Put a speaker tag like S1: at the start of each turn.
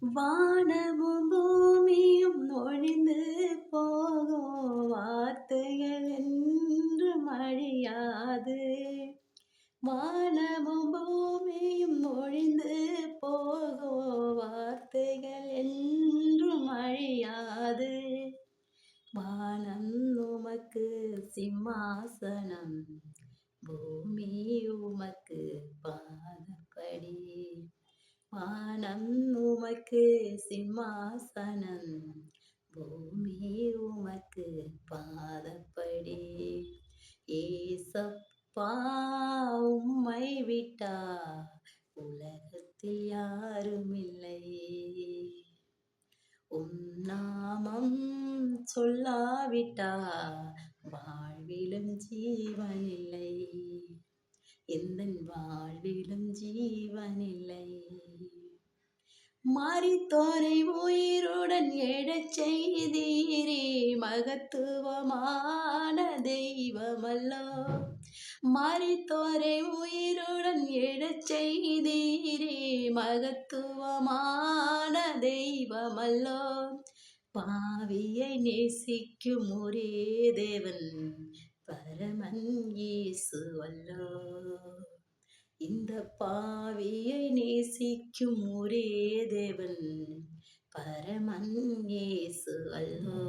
S1: வானமும் பூமியும் ஒழிந்து போகும் வார்த்தைகள் என்றும் அழியாது. வானமும் பூமியும் ஒழிந்து போகும் வார்த்தைகள் என்றும் அழியாது. வானம் உமக்கு சிம்மாசனம், பூமி உமக்கு பாதப்படி. வானம் உமக்கு சிம்மாசனம், பூமி உமக்கு பாதப்படி. ஏசப்பா உம்மை விட்டா உலகத்தில் யாருமில்லை. உம் நாமம் சொல்லாவிட்டா வாழ்விலும் ஜீவனில்லை. எந்தன் வாழ்விலும் ஜீவனில்லை. மரித்தோரை உயிருடன் எழச் செய்தீரே, மகத்துவமான தெய்வமல்லோ. மரித்தோரை உயிருடன் எழச் செய்தீரே, மகத்துவமான தெய்வமல்லோ. பாவியை நேசிக்கும் ஒரே தேவன் பரமன் இயேசுவல்லோ. இந்த பாவியை நேசிக்கும் ஒரே தேவன் பரமன் இயேசுவல்லோ.